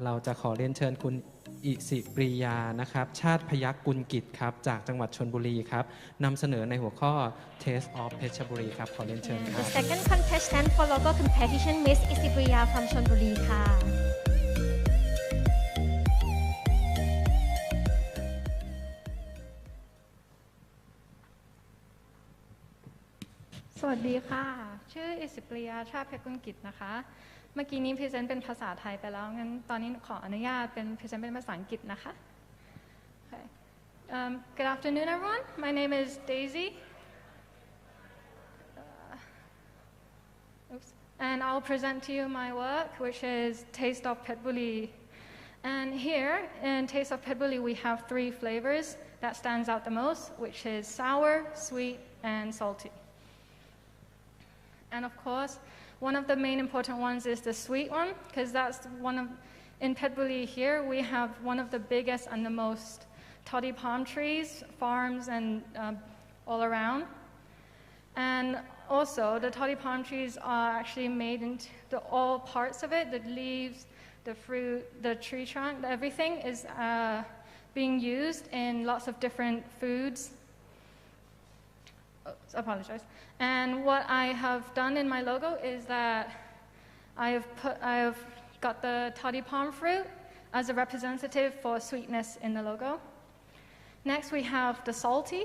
เราจะขอเรียนเชิญคุณอิสิปริยานะครับชาติพยัคฆ์กุลกิจครับจากจังหวัดชลบุรีครับนำเสนอในหัวข้อ Taste of เพชรบุรีครับขอเรียนเชิญครับ The second contestant for logo competition Miss Isipriya from ชลบุรีค่ะสวัสดีค่ะชื่ออิสิปริยาชาติเพชรกุลกิจนะคะเมื่อกี้นี้พรีเซนต์เป็นภาษาไทยไปแล้วงั้นตอนนี้ขออนุญาตเป็นพรีเซนต์เป็นภาษาอังกฤษนะคะ okay. Good afternoon everyone my name is Daisy and I'll present to you my work which is Taste of Phetchaburi and here in Taste of Phetchaburi we have 3 flavors that stands out the most which is sour, sweet and salty and of course one of the main important ones is the sweet one because that's one of in Phetchaburi here we have one of the biggest and the most toddy palm trees farms and all around and also the toddy palm trees are actually made into all parts of it the leaves the fruit the tree trunk everything is being used in lots of different foods I apologize. And what I have done in my logo is that I have got the toddy palm fruit as a representative for sweetness in the logo. Next we have the salty.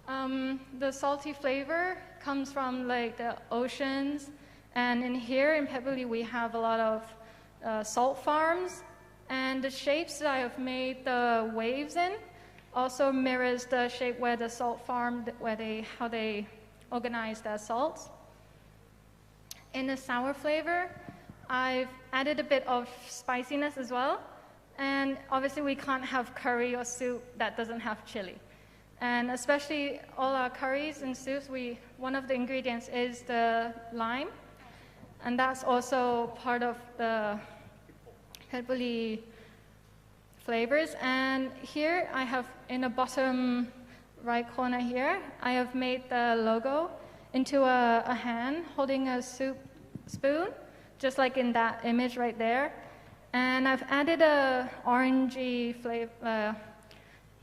The salty flavor comes from like the oceans, and in here in Phetchaburi we have a lot of salt farms, and the shapes that I have made the waves in also mirrors the shape where the salt farm, how they organize their salts. In the sour flavor, I've added a bit of spiciness as well. And obviously we can't have curry or soup that doesn't have chili. And especially all our curries and soups, one of the ingredients is the lime. And that's also part of the Phetchaburi flavors. And here I have in the bottom right corner here, I have made the logo into a hand holding a soup spoon, just like in that image right there. And I've added a orangey flavor,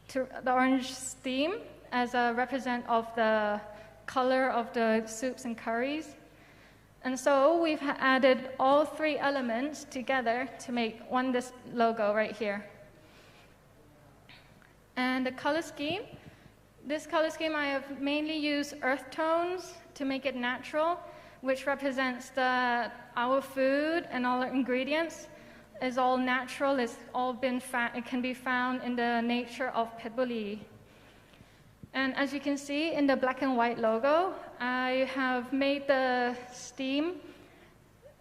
to the orange theme as a represent of the color of the soups and curries. And so we've added all 3 elements together to make this logo right here. And the color scheme, this color scheme I have mainly used earth tones to make it natural, which represents our food and all our ingredients is all natural, it can be found in the nature of Phetchaburi. And as you can see in the black and white logo, I have made the steam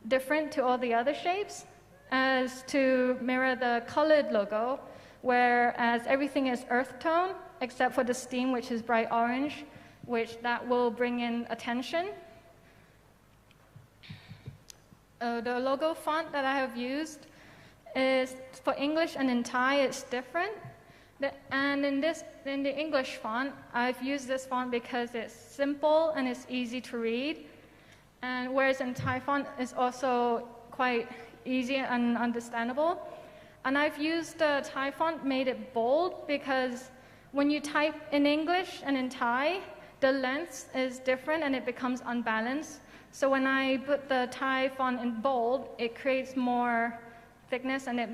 different to all the other shapes as to mirror the colored logo, whereas everything is earth tone except for the steam, which is bright orange, which that will bring in attention. The logo font that I have used is for English and in Thai it's different. And in the English font, I've used this font because it's simple and it's easy to read. And whereas in Thai font it's also quite easy and understandable. And I've used the Thai font, made it bold because when you type in English and in Thai, the length is different and it becomes unbalanced. So when I put the Thai font in bold, it creates more thickness and it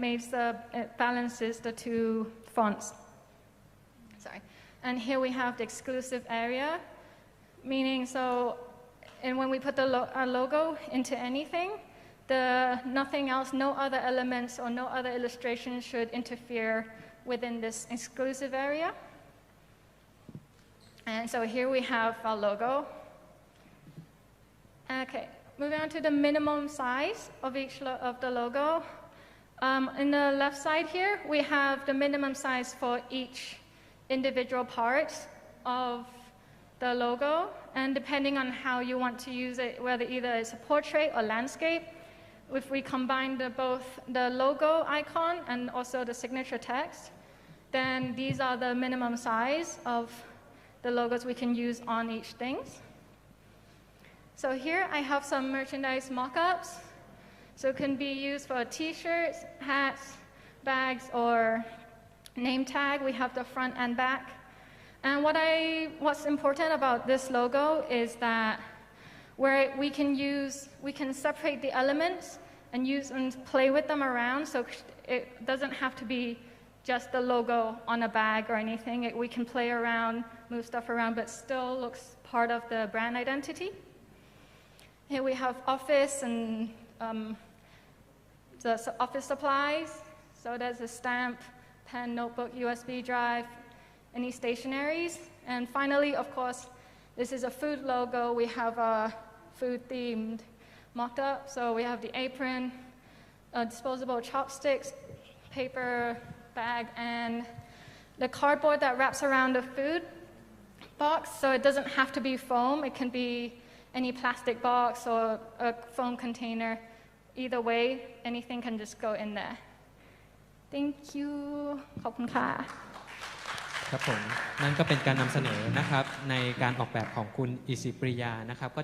balances the 2 fonts. Sorry. And here we have the exclusive area, meaning and when we put the logo into anything, nothing else, no other elements or no other illustrations should interfere within this exclusive area. And so here we have our logo. Okay, moving on to the minimum size of each of the logo. In the left side here, we have the minimum size for each individual part of the logo, and depending on how you want to use it, whether either it's a portrait or landscape, if we combine both the logo icon and also the signature text, then these are the minimum size of the logos we can use on each thing. So here I have some merchandise mock-ups So it can be used for t-shirts, hats, bags, or name tag. We have the front and back. And what's important about this logo is that where we can separate the elements and use and play with them around, so it doesn't have to be just the logo on a bag or anything. We can play around, move stuff around, but still looks part of the brand identity. Here we have office and the office supplies. So there's a stamp, pen, notebook, USB drive, any stationaries. And finally, of course, this is a food logo. We have a food-themed mocked up. So we have the apron, disposable chopsticks, paper bag, and the cardboard that wraps around the food box. So it doesn't have to be foam. It can be any plastic box or a foam container. Either way, anything can just go in there. Thank you. ขอบคุณค่ะ ครับผมนั่นก็เป็นการนำเสนอนะครับในการออกแบบของคุณอิสิปริยานะครับก็จะ